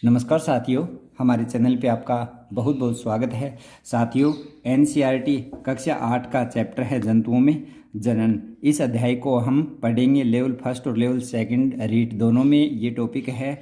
नमस्कार साथियों, हमारे चैनल पे आपका बहुत बहुत स्वागत है। साथियों, एनसीईआरटी कक्षा 8 का चैप्टर है जंतुओं में जनन। इस अध्याय को हम पढ़ेंगे लेवल फर्स्ट और लेवल सेकंड रीड दोनों में ये टॉपिक है।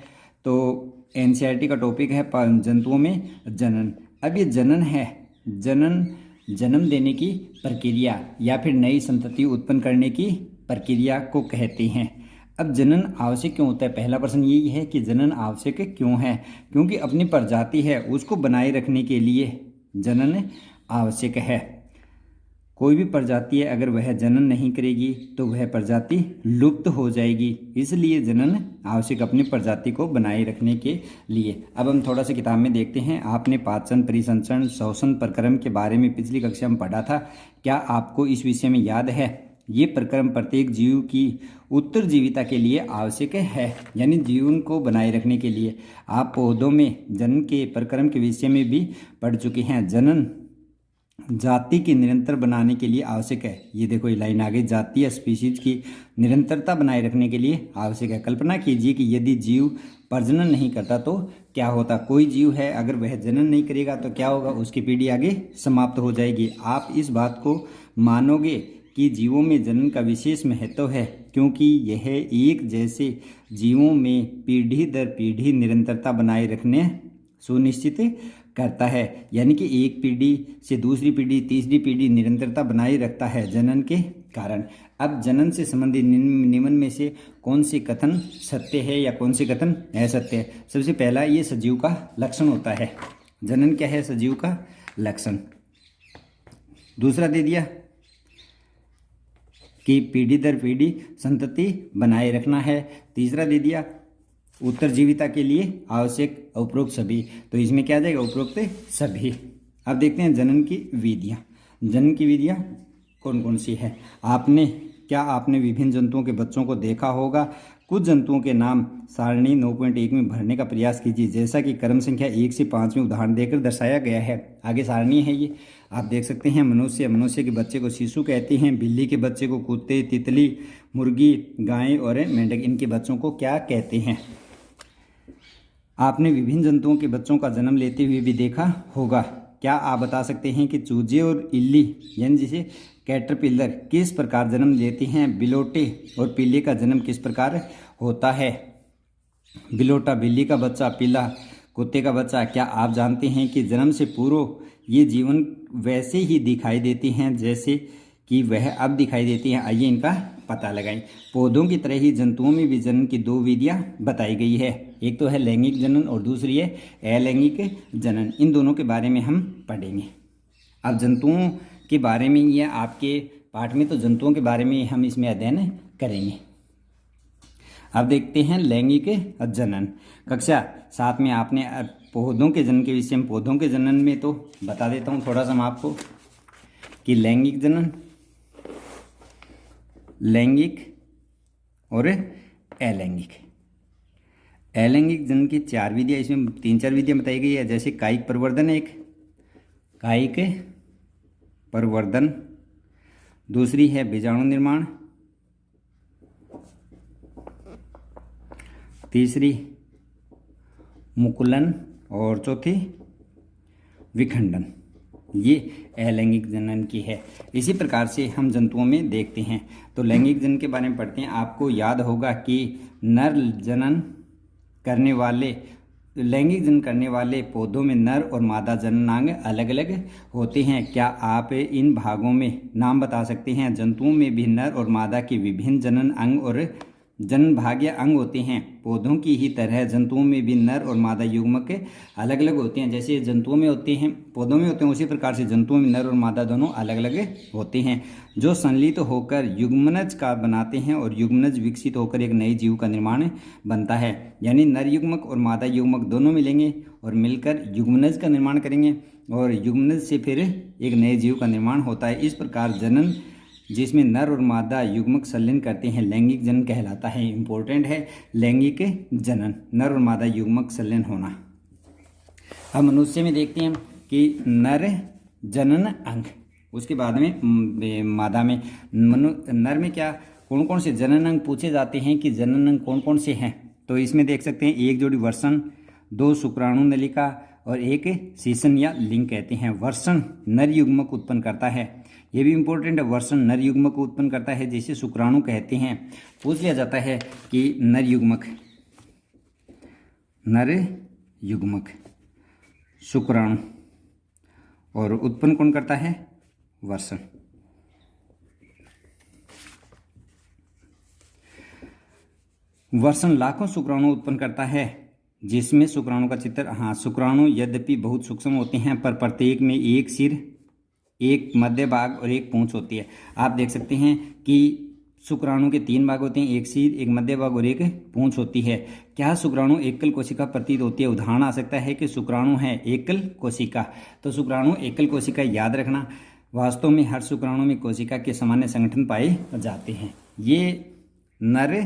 तो एनसीईआरटी का टॉपिक है जंतुओं में जनन। अब ये जनन है, जनन जन्म देने की प्रक्रिया या फिर नई संतति उत्पन्न करने की प्रक्रिया को कहते हैं। अब जनन आवश्यक क्यों होता है? पहला प्रश्न यही है कि जनन आवश्यक क्यों है? क्योंकि अपनी प्रजाति है उसको बनाए रखने के लिए जनन आवश्यक है। कोई भी प्रजाति है, अगर वह जनन नहीं करेगी तो वह प्रजाति लुप्त हो जाएगी। इसलिए जनन आवश्यक अपनी प्रजाति को बनाए रखने के लिए। अब हम थोड़ा सा किताब में देखते हैं। आपने पाचन, परिसंचरण, श्वसन प्रक्रम के बारे में पिछली कक्षा में पढ़ा था। क्या आपको इस विषय में याद है? ये प्रक्रम प्रत्येक जीव की उत्तरजीविता के लिए आवश्यक है, यानी जीवन को बनाए रखने के लिए। आप पौधों में जनन के प्रक्रम के विषय में भी पढ़ चुके हैं। जनन जाति की निरंतर बनाने के लिए आवश्यक है। ये देखो, ये लाइन आ गई, जाति या स्पीशीज की निरंतरता बनाए रखने के लिए आवश्यक है। कल्पना कीजिए कि यदि जीव प्रजनन नहीं करता तो क्या होता? कोई जीव है, अगर वह जनन नहीं करेगा तो क्या होगा? उसकी पीढ़ी आगे समाप्त हो जाएगी। आप इस बात को मानोगे कि जीवों में जनन का विशेष महत्व है, क्योंकि यह एक जैसे जीवों में पीढ़ी दर पीढ़ी निरंतरता बनाए रखने सुनिश्चित करता है। यानी कि एक पीढ़ी से दूसरी पीढ़ी, तीसरी पीढ़ी निरंतरता बनाए रखता है जनन के कारण। अब जनन से संबंधित निम्न में से कौन से कथन सत्य है या कौन से कथन असत्य है? सबसे पहला, ये सजीव का लक्षण होता है। जनन क्या है? सजीव का लक्षण। दूसरा दे दिया कि पीढ़ी दर पीढ़ी संतति बनाए रखना है। तीसरा दे दिया उत्तरजीविता के लिए आवश्यक उपरोक्त सभी। तो इसमें क्या आ जाएगा? उपरोक्त सभी। अब देखते हैं जनन की विधियाँ। जनन की विधियाँ कौन कौन सी है? आपने विभिन्न जंतुओं के बच्चों को देखा होगा। कुछ जंतुओं के नाम सारणी 9.1 में भरने का प्रयास कीजिए, जैसा कि क्रम संख्या 1 से 5 में उदाहरण देकर दर्शाया गया है। आगे सारणी है, ये आप देख सकते हैं। मनुष्य के बच्चे को शिशु कहते हैं। बिल्ली के बच्चे को कुत्ते, तितली, मुर्गी, गाय और मेंढक, इनके बच्चों को क्या कहते हैं? आपने विभिन्न जंतुओं के बच्चों का जन्म लेते हुए भी देखा होगा। क्या आप बता सकते हैं कि चूजे और इल्ली यानी जिसे कैटरपिलर किस प्रकार जन्म लेते हैं? बिलोटे और पिल्ले का जन्म किस प्रकार होता है? बिलोटा बिल्ली का बच्चा, पिल्ला कुत्ते का बच्चा। क्या आप जानते हैं कि जन्म से पूर्व ये जीवन वैसे ही दिखाई देते हैं जैसे कि वह अब दिखाई देती हैं? आइए इनका पता लगाएं। पौधों की तरह ही जंतुओं में भी जनन की दो विधियां बताई गई है। एक तो है लैंगिक जनन और दूसरी है अलैंगिक जनन। इन दोनों के बारे में हम पढ़ेंगे। अब जंतुओं के बारे में, ये आपके पाठ में तो जंतुओं के बारे में हम इसमें अध्ययन करेंगे। अब देखते हैं लैंगिक जनन। कक्षा 7 में आपने पौधों के जनन के विषय में, पौधों के जनन में तो बता देता हूँ थोड़ा सा मैं आपको कि लैंगिक जनन, लैंगिक और अलैंगिक। अलैंगिक जनन की 4 विधियाँ, इसमें 3-4 विधियाँ बताई गई है। जैसे कायिक प्रवर्धन, एक कायिक प्रवर्धन, दूसरी है बीजाणु निर्माण, तीसरी मुकुलन और चौथी विखंडन। ये अलैंगिक जनन की है। इसी प्रकार से हम जंतुओं में देखते हैं। तो लैंगिक जनन के बारे में पढ़ते हैं। आपको याद होगा कि लैंगिक जनन करने वाले पौधों में नर और मादा जननांग अलग अलग होते हैं। क्या आप इन भागों में नाम बता सकते हैं? जंतुओं में भी नर और मादा के विभिन्न जनन अंग और जनन भाग या अंग होते हैं। पौधों की ही तरह जंतुओं में भी नर और मादा युग्मक अलग अलग होते हैं। जैसे जंतुओं में होते हैं, पौधों में होते हैं, उसी प्रकार से जंतुओं में नर और मादा दोनों अलग अलग होते हैं, जो संलित होकर युग्मनज का बनाते हैं और युग्मनज विकसित होकर एक नए जीव का निर्माण बनता है। यानी नर युग्मक और मादा युग्मक दोनों मिलेंगे और मिलकर युग्मनज का निर्माण करेंगे और युग्मनज से फिर एक नए जीव का निर्माण होता है। इस प्रकार जनन जिसमें नर और मादा युग्मक संलयन करते हैं लैंगिक जनन कहलाता है। इंपॉर्टेंट है लैंगिक जनन, नर और मादा युग्मक संलयन होना। अब मनुष्य में देखते हैं कि नर जनन अंग, उसके बाद में मादा में नर में क्या कौन कौन से जनन अंग पूछे जाते हैं कि जनन अंग कौन कौन से हैं? तो इसमें देख सकते हैं एक जोड़ी वर्षण, दो शुक्राणु नलिका और एक सीसन या लिंग कहते हैं। वर्षण नर युग्मक उत्पन्न करता है, ये भी इंपॉर्टेंट है। वर्षण नर युग्मक को उत्पन्न करता है जिसे शुक्राणु कहते हैं। पूछ लिया जाता है कि नर युग्मक शुक्राणु और उत्पन्न कौन करता है? वर्षण। वर्षण लाखों शुक्राणु उत्पन्न करता है जिसमें शुक्राणु का चित्र, शुक्राणु यद्यपि बहुत सूक्ष्म होते हैं पर प्रत्येक में एक सिर, एक मध्य भाग और एक पूंछ होती है। आप देख सकते हैं कि शुक्राणु के 3 भाग होते हैं, एक सिर, एक मध्य भाग और एक पूंछ होती है। क्या शुक्राणु एकल कोशिका प्रतीत होती है? उदाहरण आ सकता है कि शुक्राणु है एकल कोशिका। तो शुक्राणु एकल कोशिका याद रखना। वास्तव में हर शुक्राणु में कोशिका के सामान्य संगठन पाए जाते हैं। ये नर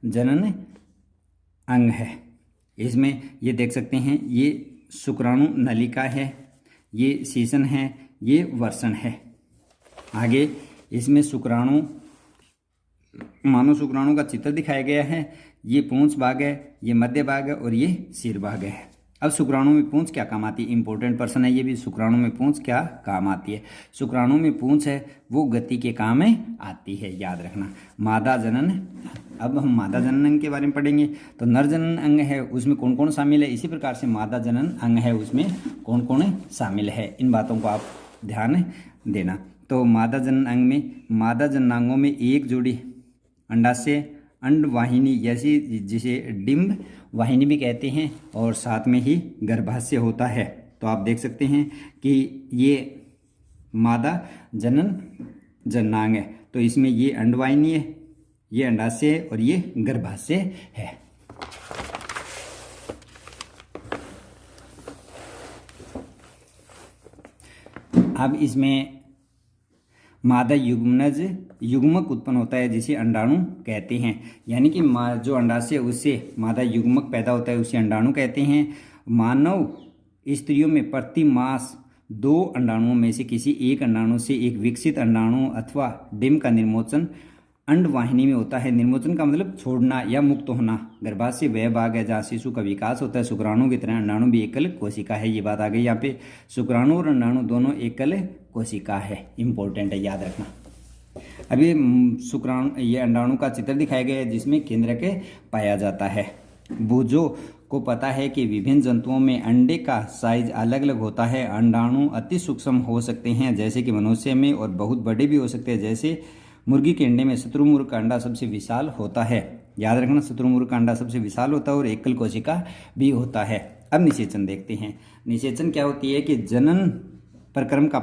जनन अंग है। इसमें ये देख सकते हैं, ये शुक्राणु नलिका है, ये सीसन है, ये वर्षण है। आगे इसमें शुक्राणु, मानव शुक्राणु का चित्र दिखाया गया है। ये पूंछ भाग है, ये मध्य भाग है और ये सिर भाग है। अब शुक्राणु में पूंछ क्या काम आती है? इंपॉर्टेंट प्रश्न है ये भी। शुक्राणु में पूंछ क्या काम आती है? शुक्राणु में पूंछ है वो गति के काम में आती है, याद रखना। मादा जनन, अब हम मादा जनन अंग के बारे में पढ़ेंगे। तो नर जनन अंग है, उसमें कौन कौन शामिल है? इसी प्रकार से मादा जनन अंग है, उसमें कौन कौन शामिल है? इन बातों को आप ध्यान देना। तो मादा जनन अंग में, मादा जननांगों में एक जोड़ी अंडाशय, अंडवाहिनी जैसी, जिसे डिंब वाहिनी भी कहते हैं, और साथ में ही गर्भाशय होता है। तो आप देख सकते हैं कि ये मादा जनन जननांग है। तो इसमें ये अंडवाहिनी है, ये अंडाशय और ये गर्भाशय है। अब इसमें मादा युग्मक उत्पन्न होता है जिसे अंडाणु कहते हैं। यानी कि जो अंडाशय उससे मादा युग्मक पैदा होता है उसे अंडाणु कहते हैं। मानव स्त्रियों में प्रति मास 2 अंडाणुओं में से किसी एक अंडाणु से एक विकसित अंडाणु अथवा डिंब का निर्मोचन अंडवाहिनी में होता है। निर्मोचन का मतलब छोड़ना या मुक्त होना। गर्भाशय वह भाग है जहाँ शिशु का विकास होता है। शुक्राणु की तरह अंडाणु भी एकल कोशिका है, ये बात आ गई यहाँ पे। शुक्राणु और अंडाणु दोनों एकल कोशिका है, इंपॉर्टेंट है, याद रखना। अभी शुक्राणु, ये अंडाणु का चित्र दिखाया गया है जिसमें केंद्रक पाया जाता है। बूझों को पता है कि विभिन्न जंतुओं में अंडे का साइज अलग अलग होता है। अंडाणु अति सूक्ष्म हो सकते हैं जैसे कि मनुष्य में, और बहुत बड़े भी हो सकते हैं जैसे मुर्गी के अंडे में। शुतुरमुर्ग का अंडा सबसे विशाल होता है, याद रखना। शुतुरमुर्ग का अंडा सबसे विशाल होता है और एकल कोशिका भी होता है। अब निषेचन देखते हैं। निषेचन क्या होती है कि जनन प्रक्रम का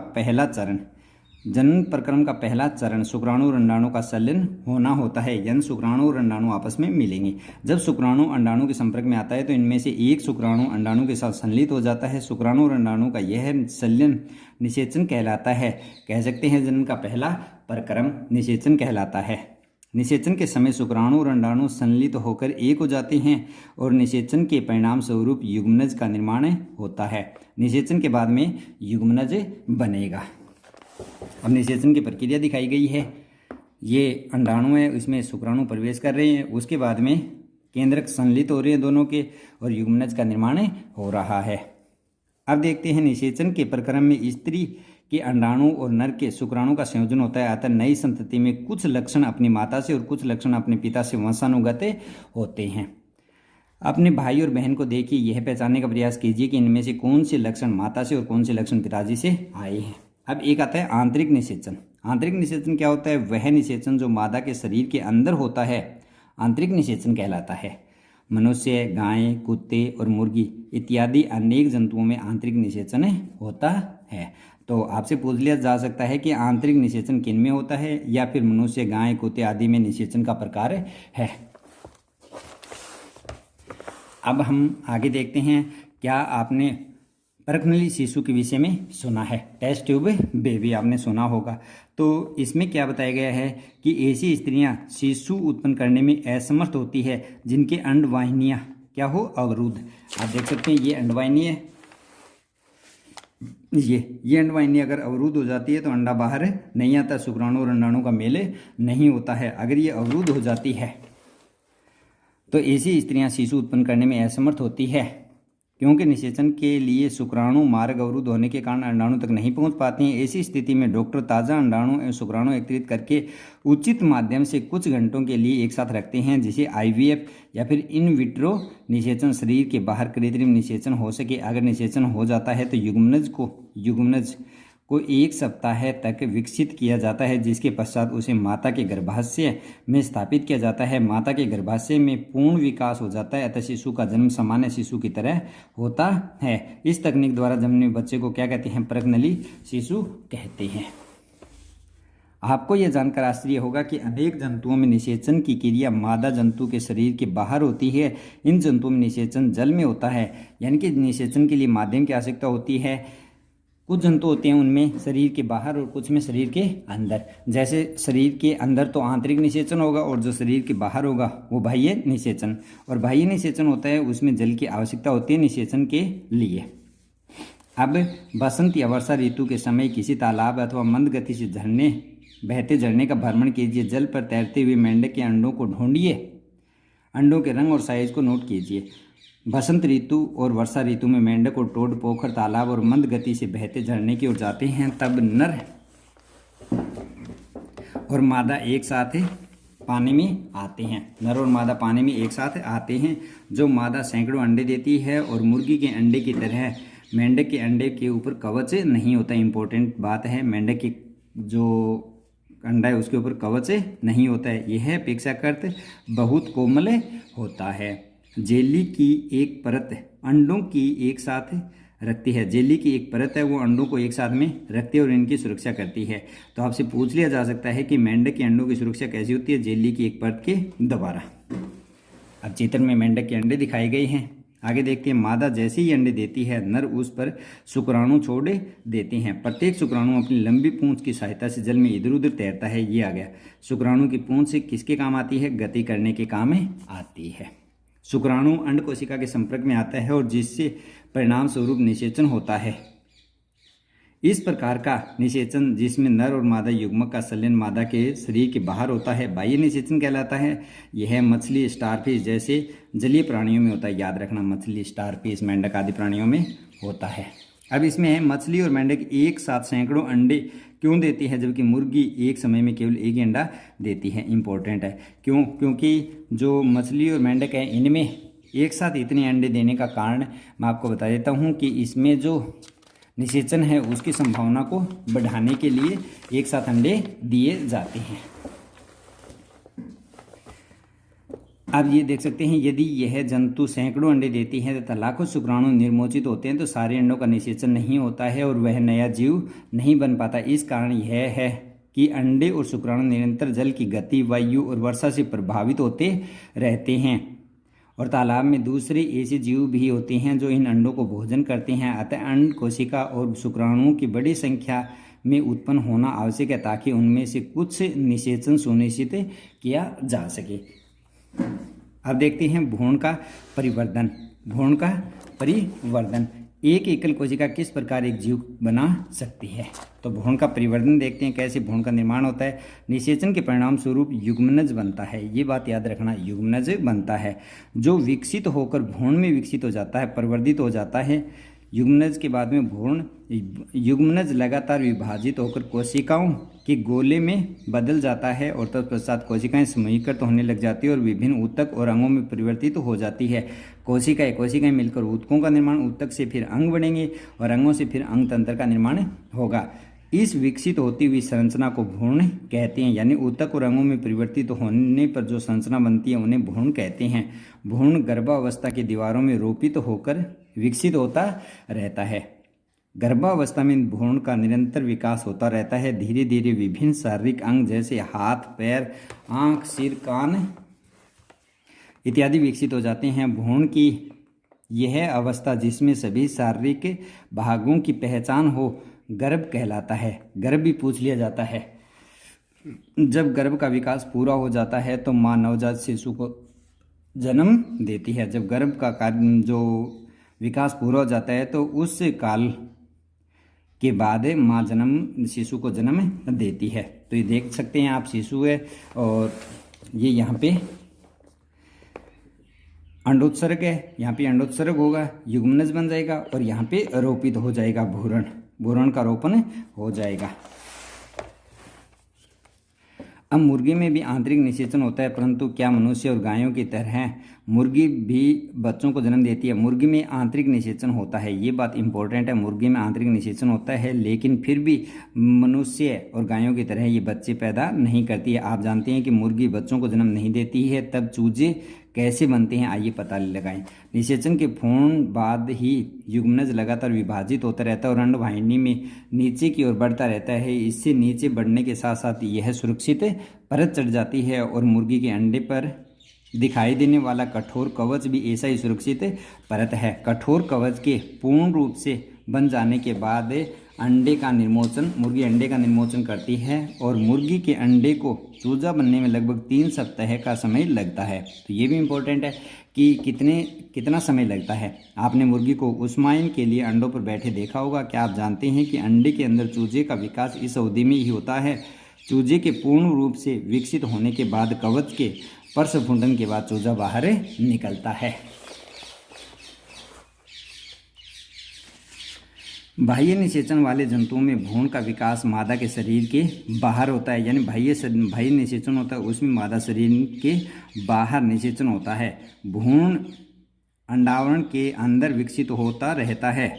पहला चरण शुक्राणु और अंडाणु का संलयन होना होता है, यानी शुक्राणु और अंडाणु आपस में मिलेंगे। जब शुक्राणु अंडाणु के संपर्क में आता है तो इनमें से एक शुक्राणु अंडाणु के साथ संलित हो जाता है। शुक्राणु और अंडाणु का यह संलयन निषेचन कहलाता है। कह सकते हैं जनन का पहला प्रक्रम निषेचन कहलाता है। निषेचन के समय शुक्राणु और अंडाणु संलित होकर एक हो जाते हैं और निषेचन के परिणाम स्वरूप युग्मनज का निर्माण होता है। निषेचन के बाद में युग्मनज बनेगा। अब निषेचन की प्रक्रिया दिखाई गई है। ये अंडाणु है, इसमें शुक्राणु प्रवेश कर रहे हैं, उसके बाद में केंद्रक संलित हो रहे हैं दोनों के, और युग्मनज का निर्माण हो रहा है। अब देखते हैं निषेचन के प्रक्रम में स्त्री के अंडाणु और नर के शुक्राणु का संयोजन होता है। अतः नई संतति में कुछ लक्षण अपनी माता से और कुछ लक्षण अपने पिता से वंशानुगत होते हैं। अपने भाई और बहन को देखिए, यह पहचानने का प्रयास कीजिए कि इनमें से कौन से लक्षण माता से और कौन से लक्षण पिताजी से आए हैं। अब एक आता है आंतरिक निषेचन। आंतरिक निषेचन क्या होता है? वह निषेचन जो मादा के शरीर के अंदर होता है आंतरिक निषेचन कहलाता है। मनुष्य, गाय, कुत्ते और मुर्गी इत्यादि अनेक जंतुओं में आंतरिक निषेचन होता है। तो आपसे पूछ लिया जा सकता है कि आंतरिक निषेचन किन में होता है, या फिर मनुष्य, गाय, कुत्ते आदि में निषेचन का प्रकार है। अब हम आगे देखते हैं। क्या आपने परखनली शिशु के विषय में सुना है? टेस्ट ट्यूब बेबी आपने सुना होगा। तो इसमें क्या बताया गया है कि ऐसी स्त्रियां शिशु उत्पन्न करने में असमर्थ होती है जिनके अंडवाहिनियां क्या हो? अवरुद्ध। आप देख सकते हैं ये अंडवाहिनी है, ये अंडवाहिनी अगर अवरुद्ध हो जाती है तो अंडा बाहर नहीं आता, शुक्राणु और अंडाणु का मेल नहीं होता है। अगर ये अवरुद्ध हो जाती है तो ऐसी स्त्रियां शिशु उत्पन्न करने में असमर्थ होती है। क्योंकि निषेचन के लिए शुक्राणु मार्ग अवरुद्ध होने के कारण अंडाणु तक नहीं पहुंच पाते हैं। ऐसी स्थिति में डॉक्टर ताज़ा अंडाणु एवं शुक्राणु एकत्रित करके उचित माध्यम से कुछ घंटों के लिए एक साथ रखते हैं, जिसे IVF या फिर इन विट्रो निषेचन। शरीर के बाहर कृत्रिम निषेचन हो सके। अगर निषेचन हो जाता है तो युग्मनज को 1 सप्ताह तक विकसित किया जाता है, जिसके पश्चात उसे माता के गर्भाशय में स्थापित किया जाता है। माता के गर्भाशय में पूर्ण विकास हो जाता है, अतः शिशु का जन्म सामान्य शिशु की तरह होता है। इस तकनीक द्वारा जन्मे बच्चे को क्या कहते हैं? प्रगनली शिशु कहते हैं। आपको यह जानकर आश्चर्य होगा कि अनेक जंतुओं में निषेचन की क्रिया मादा जंतु के शरीर के बाहर होती है। इन जंतुओं में निषेचन जल में होता है, यानी कि निषेचन के लिए माध्यम की आवश्यकता होती है। कुछ जंतु होते हैं उनमें शरीर के बाहर और कुछ में शरीर के अंदर। जैसे शरीर के अंदर तो आंतरिक निषेचन होगा और जो शरीर के बाहर होगा वो बाह्य निषेचन। और बाह्य निषेचन होता है उसमें जल की आवश्यकता होती है निषेचन के लिए। अब बसंत या वर्षा ऋतु के समय किसी तालाब अथवा मंद गति से बहते झरने का भ्रमण कीजिए। जल पर तैरते हुए मेंढक के अंडों को ढूंढिए। अंडों के रंग और साइज को नोट कीजिए। बसंत ऋतु और वर्षा ऋतु में मेंढक और टोड पोखर, तालाब और मंद गति से बहते झरने की ओर जाते हैं। तब नर और मादा एक साथ पानी में आते हैं। नर और मादा पानी में एक साथ आते हैं। जो मादा सैकड़ों अंडे देती है और मुर्गी के अंडे की तरह मेंढक के अंडे के ऊपर कवच नहीं होता। इंपॉर्टेंट बात है, मेंढक की जो अंडा है उसके ऊपर कवच नहीं होता है। यह अपेक्षाकृत बहुत कोमल होता है। जेली की एक परत अंडों की एक साथ रखती है। जेली की एक परत है वो अंडों को एक साथ में रखती है और इनकी सुरक्षा करती है। तो आपसे पूछ लिया जा सकता है कि मेंढक के अंडों की सुरक्षा कैसी होती है? जेली की एक परत के द्वारा। अब चित्र में मेंढक के अंडे दिखाए गए हैं। आगे देखते हैं। मादा जैसे ही अंडे देती है, नर उस पर शुक्राणु छोड़ देते हैं। प्रत्येक शुक्राणु अपनी लंबी पूंछ की सहायता से जल में इधर उधर तैरता है। ये आ गया। शुक्राणु की पूंछ से किसके काम आती है? गति करने के काम आती है। शुक्राणु अंड कोशिका के संपर्क में आता है और जिससे परिणाम स्वरूप निषेचन होता है। इस प्रकार का निषेचन जिसमें नर और मादा युग्मक का संलयन मादा के शरीर के बाहर होता है बाह्य निषेचन कहलाता है। यह मछली, स्टारफिश जैसे जलीय प्राणियों में होता है। याद रखना, मछली, स्टारफिश, मेंढक आदि प्राणियों में होता है। अब इसमें है मछली और मेंढक एक साथ सैकड़ों अंडे क्यों देती है, जबकि मुर्गी एक समय में केवल एक ही अंडा देती है? इंपॉर्टेंट है। क्यों? क्योंकि जो मछली और मेंढक है इनमें एक साथ इतने अंडे देने का कारण मैं आपको बता देता हूँ कि इसमें जो निषेचन है उसकी संभावना को बढ़ाने के लिए एक साथ अंडे दिए जाते हैं। अब ये देख सकते हैं, यदि यह जंतु सैकड़ों अंडे देती है तथा लाखों शुक्राणु निर्मोचित होते हैं तो सारे अंडों का निषेचन नहीं होता है और वह नया जीव नहीं बन पाता। इस कारण यह है कि अंडे और शुक्राणु निरंतर जल की गति, वायु और वर्षा से प्रभावित होते रहते हैं। और तालाब में दूसरे ऐसे जीव भी होते हैं जो इन अंडों को भोजन करते हैं। अतः अंड कोशिका और शुक्राणुओं की बड़ी संख्या में उत्पन्न होना आवश्यक है ताकि उनमें से कुछ निषेचन सुनिश्चित किया जा सके। अब देखते हैं भ्रूण का परिवर्धन। भ्रूण का परिवर्धन, एक एकल कोशिका किस प्रकार एक जीव बना सकती है? तो भ्रूण का परिवर्धन देखते हैं, कैसे भ्रूण का निर्माण होता है। निषेचन के परिणाम स्वरूप युग्मनज बनता है। ये बात याद रखना, युग्मनज बनता है जो विकसित होकर भ्रूण में विकसित हो जाता है, परिवर्धित हो जाता है। युग्मनज के बाद में भ्रूण युग्मनज लगातार विभाजित होकर कोशिकाओं के गोले में बदल जाता है और तत्पश्चात कोशिकाएं समूहीकृत होने लग जाती है और विभिन्न ऊतक और अंगों में परिवर्तित हो जाती है। कोशिकाएं मिलकर ऊतकों का निर्माण, ऊतक से फिर अंग बनेंगे और अंगों से फिर अंग तंत्र का निर्माण होगा। इस विकसित होती हुई संरचना को भ्रूण कहते हैं। यानी ऊतक और अंगों में परिवर्तित होने पर जो संरचना बनती है उन्हें भ्रूण कहते हैं। भ्रूण गर्भावस्था की दीवारों में रोपित होकर विकसित होता रहता है। गर्भावस्था में भ्रूण का निरंतर विकास होता रहता है। धीरे धीरे विभिन्न शारीरिक अंग जैसे हाथ, पैर, आँख, सिर, कान इत्यादि विकसित हो जाते हैं। भ्रूण की यह अवस्था जिसमें सभी शारीरिक भागों की पहचान हो गर्भ कहलाता है। गर्भ भी पूछ लिया जाता है। जब गर्भ का विकास पूरा हो जाता है तो माँ नवजात शिशु को जन्म देती है। जब गर्भ का कार्य जो विकास पूरा हो जाता है तो उस काल के बाद माँ शिशु को जन्म देती है। तो ये देख सकते हैं आप, शिशु है और ये यहाँ पे अंडोत्सर्ग है, यहाँ पे अंडोत्सर्ग होगा, युग्मनज बन जाएगा और यहाँ पे रोपित हो जाएगा, भूरण, भूरण का रोपण हो जाएगा। अब मुर्गी में भी आंतरिक निषेचन होता है, परंतु क्या मनुष्य और गायों की तरह मुर्गी भी बच्चों को जन्म देती है? मुर्गी में आंतरिक निषेचन होता है, ये बात इंपॉर्टेंट है। मुर्गी में आंतरिक निषेचन होता है, लेकिन फिर भी मनुष्य और गायों की तरह ये बच्चे पैदा नहीं करती है। आप जानते हैं कि मुर्गी बच्चों को जन्म नहीं देती है, तब चूजे कैसे बनते हैं, आइए पता लगाएं। निषेचन के पूर्ण बाद ही युग्मनज लगातार विभाजित होता रहता है और अंडवाहिनी में नीचे की ओर बढ़ता रहता है। इससे नीचे बढ़ने के साथ साथ यह सुरक्षित परत चढ़ जाती है और मुर्गी के अंडे पर दिखाई देने वाला कठोर कवच भी ऐसा ही सुरक्षित परत है। कठोर कवच के पूर्ण रूप से बन जाने के बाद अंडे का निर्मोचन, मुर्गी अंडे का निर्मोचन करती है और मुर्गी के अंडे को चूजा बनने में लगभग 3 सप्ताह का समय लगता है। तो ये भी इम्पोर्टेंट है कि कितना समय लगता है। आपने मुर्गी को उस्माइन के लिए अंडों पर बैठे देखा होगा। क्या आप जानते हैं कि अंडे के अंदर चूजे का विकास इस अवधि में ही होता है? चूजे के पूर्ण रूप से विकसित होने के बाद कवच के प्रस्फुटन के बाद चूजा बाहर निकलता है। बाह्य निषेचन वाले जंतुओं में भ्रूण का विकास मादा के शरीर के बाहर होता है, यानी बाह्य निषेचन होता है, उसमें मादा शरीर के बाहर निषेचन होता है। भ्रूण अंडावरण के अंदर विकसित होता रहता है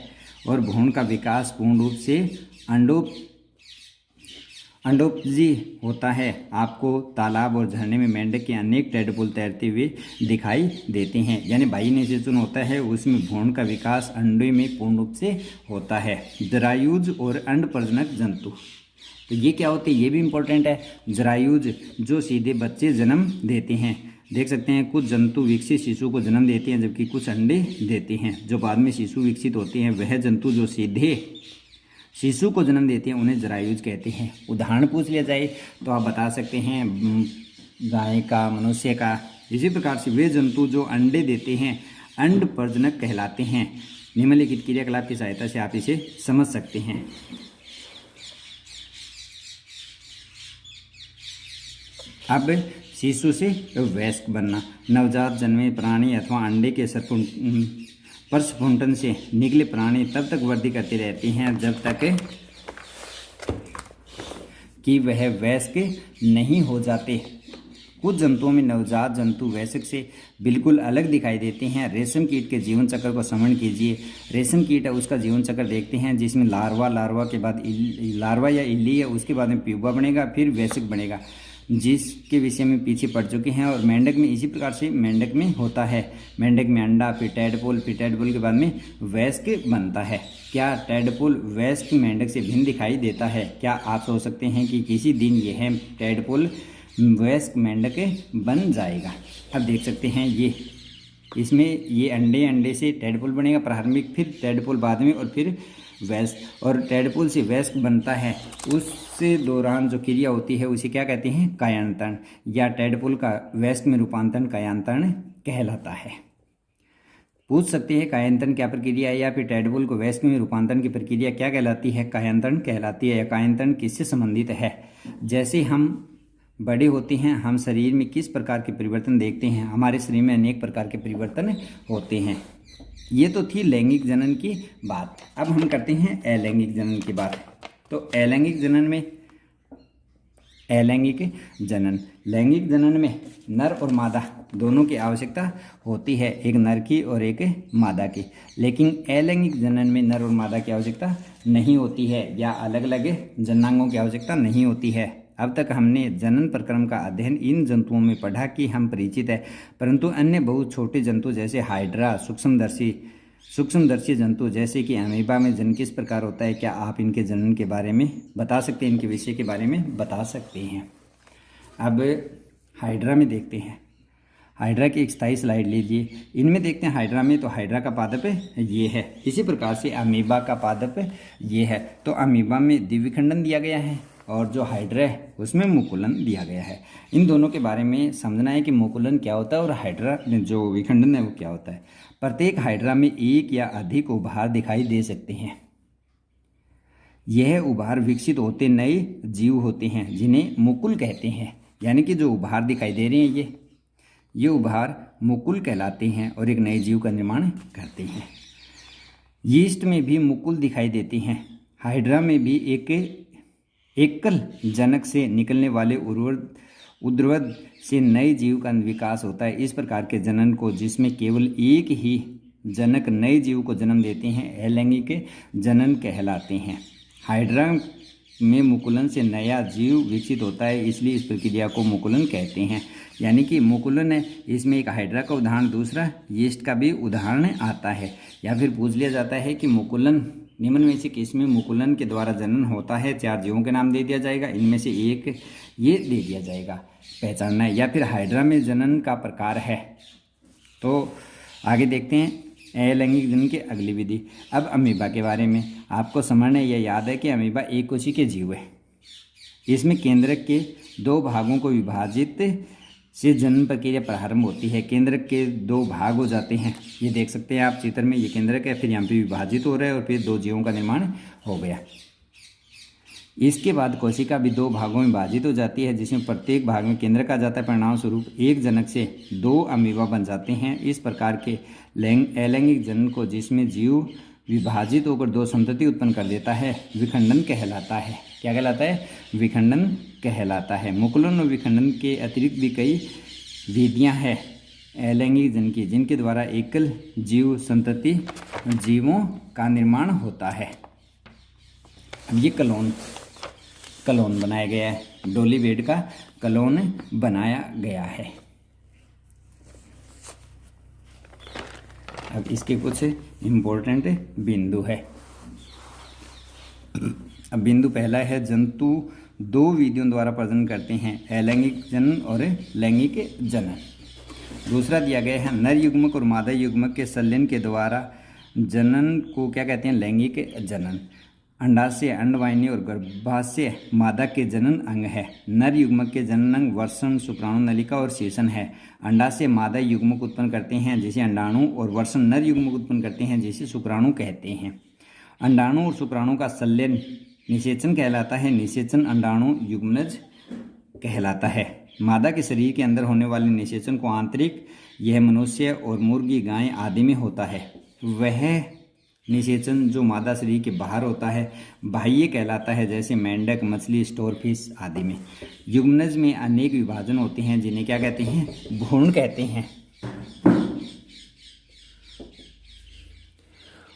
और भ्रूण का विकास पूर्ण रूप से अंडोपजी होता है। आपको तालाब और झरने में मेंढक के अनेक टेडपोल तैरते हुए दिखाई देते हैं, यानी बाह्य निषेचन होता है, उसमें भ्रूण का विकास अंडे में पूर्ण रूप से होता है। जरायुज और अंड प्रजनक जंतु, तो ये क्या होते हैं, ये भी इम्पोर्टेंट है। जरायुज जो सीधे बच्चे जन्म देते हैं, देख सकते हैं कुछ जंतु विकसित शिशु को जन्म देते हैं जबकि कुछ अंडे देते हैं। जो बाद में शिशु विकसित होते हैं वह जंतु जो सीधे शिशु को जन्म देते हैं उन्हें जरायुज कहते हैं। उदाहरण पूछ लिया जाए तो आप बता सकते हैं गाय का, मनुष्य का। इसी प्रकार से वे जंतु जो अंडे देते हैं अंड प्रजनक कहलाते हैं। निम्नलिखित क्रियाकलाप की सहायता से आप इसे समझ सकते हैं। अब शिशु से वयस्क बनना, नवजात जन्मे प्राणी अथवा अंडे के प्रस्फुटन से निकले प्राणी तब तक वृद्धि करती रहती हैं जब तक कि वह वयस्क नहीं हो जाते। कुछ जंतुओं में नवजात जंतु वयस्क से बिल्कुल अलग दिखाई देते हैं। रेशम कीट के जीवन चक्र को स्मरण कीजिए। रेशम कीट है उसका जीवन चक्र देखते हैं, जिसमें लार्वा के बाद लार्वा या इल्ली है, उसके बाद में प्यूपा बनेगा, फिर वयस्क बनेगा, जिसके विषय में पीछे पढ़ चुके हैं। और मेंढक में इसी प्रकार से मेंढक में होता है। मेंढक में अंडा, फिर टैडपोल के बाद में वयस्क बनता है। क्या टैडपोल वयस्क मेंढक से भिन्न दिखाई देता है? क्या आप सोच सकते हैं कि किसी दिन यह टैडपोल वयस्क मेंढक बन जाएगा? अब देख सकते हैं इसमें ये अंडे से टैडपोल बनेगा प्रारंभिक, फिर टैडपोल बाद में और फिर वयस्क। और टैडपोल से वयस्क बनता है, उससे दौरान जो क्रिया होती है उसे क्या कहते हैं? कायांतरण, या टैडपोल का वयस्क में रूपांतरण कायांतरण कहलाता है। पूछ सकते हैं कायांतरण क्या प्रक्रिया है, या फिर टैडपोल को वयस्क में रूपांतरण की प्रक्रिया क्या कहलाती है? कायांतरण कहलाती है। या कायांतरण किससे संबंधित है? जैसे हम बड़े होते हैं हम शरीर में किस प्रकार के परिवर्तन देखते हैं? हमारे शरीर में अनेक प्रकार के परिवर्तन होते हैं। ये तो थी लैंगिक जनन की बात। अब हम करते हैं अलैंगिक जनन की बात। तो अलैंगिक जनन में नर और मादा दोनों की आवश्यकता होती है, एक नर की और एक मादा की। लेकिन अलैंगिक जनन में नर और मादा की आवश्यकता नहीं होती है, या अलग अलग जननांगों की आवश्यकता नहीं होती है। अब तक हमने जनन प्रक्रम का अध्ययन इन जंतुओं में पढ़ा कि हम परिचित है, परंतु अन्य बहुत छोटे जंतु जैसे हाइड्रा, सूक्ष्मदर्शी जंतु जैसे कि अमीबा में जनन किस प्रकार होता है, क्या आप इनके जनन के बारे में बता सकते हैं? इनके विषय के बारे में बता सकते हैं। अब हाइड्रा में देखते हैं। हाइड्रा की एक स्थायी स्लाइड लीजिए। इनमें देखते हैं हाइड्रा में, तो हाइड्रा का पादप ये है। इसी प्रकार से अमीबा का पादप ये है। तो अमीबा में द्विखंडन दिया गया है और जो हाइड्रा है उसमें मुकुलन दिया गया है। इन दोनों के बारे में समझना है कि मुकुलन क्या होता है और हाइड्रा जो विखंडन है वो क्या होता है। प्रत्येक हाइड्रा में एक या अधिक उभार दिखाई दे सकते हैं। यह उभार विकसित होते नए जीव होते हैं जिन्हें मुकुल कहते हैं। यानी कि जो उभार दिखाई दे रहे हैं ये उभार मुकुल कहलाते हैं और एक नए जीव का निर्माण करते हैं। यीस्ट में भी मुकुल दिखाई देते हैं। हाइड्रा में भी एक एकल जनक से निकलने वाले उर्ध्वद से नए जीव का विकास होता है। इस प्रकार के जनन को, जिसमें केवल एक ही जनक नए जीव को जन्म देते हैं, अलैंगिक जनन कहलाते हैं। हाइड्रा में मुकुलन से नया जीव विकसित होता है, इसलिए इस प्रक्रिया को मुकुलन कहते हैं। यानी कि मुकुलन है, इसमें एक हाइड्रा का उदाहरण, दूसरा यीस्ट का भी उदाहरण आता है। या फिर पूछ लिया जाता है कि मुकुलन निम्न में से किसमें मुकुलन के द्वारा जनन होता है। 4 जीवों के नाम दे दिया जाएगा, इनमें से एक ये दे दिया जाएगा, पहचानना है। या फिर हाइड्रा में जनन का प्रकार है। तो आगे देखते हैं अलैंगिक जनन की अगली विधि। अब अमीबा के बारे में आपको समझना यह याद है कि अमीबा एक कोशिकीय जीव है। इसमें केंद्रक के 2 भागों को विभाजित से जन्म प्रक्रिया प्रारंभ होती है। केंद्रक के 2 भाग हो जाते हैं, ये देख सकते हैं आप चित्र में। ये केंद्रक है, फिर यहाँ पे विभाजित हो रहा है और फिर 2 जीवों का निर्माण हो गया। इसके बाद कोशिका भी 2 भागों में विभाजित हो जाती है, जिसमें प्रत्येक भाग में केंद्रक आ जाता है। परिणाम स्वरूप एक जनक से 2 अमीबा बन जाते हैं। इस प्रकार के अलैंगिक जनन को, जिसमें जीव विभाजित होकर 2 संतति उत्पन्न कर देता है, विखंडन कहलाता है। क्या कहलाता है? विखंडन कहलाता है। मुकुलन और विखंडन के अतिरिक्त भी कई विधियां हैं अलैंगिक जनन की, जिनके द्वारा एकल जीव संतति जीवों का निर्माण होता है। ये कलोन बनाया गया है, डोली बेड का कलोन बनाया गया है। अब इसके कुछ इम्पोर्टेंट बिंदु है। अब बिंदु पहला है, जंतु 2 विधियों द्वारा प्रजनन करते हैं, अलैंगिक जनन और लैंगिक जनन। दूसरा दिया गया है, नर युग्मक और मादा युग्मक के संलयन के द्वारा जनन को क्या कहते हैं? लैंगिक जनन। अंडाशय, अंडवाहिनी और गर्भाशय मादा के जनन अंग है। नर युग्मक के जनन अंग वर्षण, शुक्राणु नलिका और सेशन है। अंडाशय मादा युग्मक उत्पन्न करते हैं, जिसे अंडाणु, और वर्षण नर युग्मक उत्पन्न करते हैं, जिसे शुक्राणु कहते हैं। अंडाणु और शुक्राणु का संलयन निषेचन कहलाता है। निषेचन अंडाणु युग्मनज कहलाता है। मादा के शरीर के अंदर होने वाले निषेचन को आंतरिक, यह मनुष्य और मुर्गी, गाय आदि में होता है। वह निषेचन जो मादा शरीर के बाहर होता है बाह्य कहलाता है, जैसे मेंढक, मछली, स्टोरफिश आदि में। युग्मनज में अनेक विभाजन होते हैं, जिन्हें क्या कहते हैं? भ्रूण कहते हैं।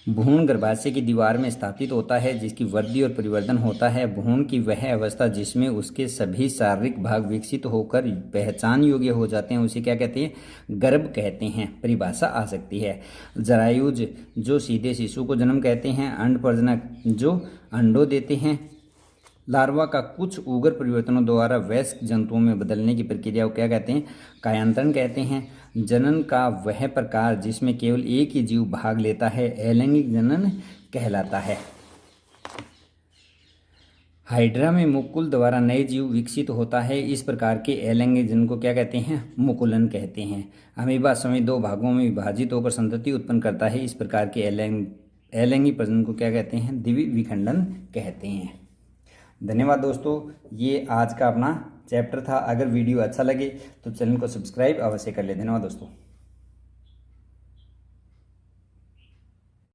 भ्रूण गर्भाशय की दीवार में स्थापित होता है, जिसकी वृद्धि और परिवर्धन होता है। भ्रूण की वह अवस्था जिसमें उसके सभी शारीरिक भाग विकसित होकर पहचान योग्य हो जाते हैं, उसे क्या कहते हैं? गर्भ कहते हैं। परिभाषा आ सकती है। जरायुज जो सीधे शिशु को जन्म कहते हैं। अंड प्रजनक जो अंडों देते हैं। लार्वा का कुछ उग्र परिवर्तनों द्वारा वयस्क जंतुओं में बदलने की प्रक्रिया को क्या कहते हैं? कायांतरण कहते हैं। जनन का वह प्रकार जिसमें केवल एक ही जीव भाग लेता है, अलैंगिक जनन कहलाता है। हाइड्रा में मुकुल द्वारा नए जीव विकसित होता है। इस प्रकार के अलैंगिक जनन को क्या कहते हैं? मुकुलन कहते हैं। अमीबा समय 2 भागों में विभाजित होकर संतति उत्पन्न करता है। इस प्रकार के अलैंगिक प्रजनन को क्या कहते हैं? द्विविखंडन कहते हैं। धन्यवाद दोस्तों, ये आज का अपना चैप्टर था। अगर वीडियो अच्छा लगे तो चैनल को सब्सक्राइब अवश्य कर लें। धन्यवाद दोस्तों।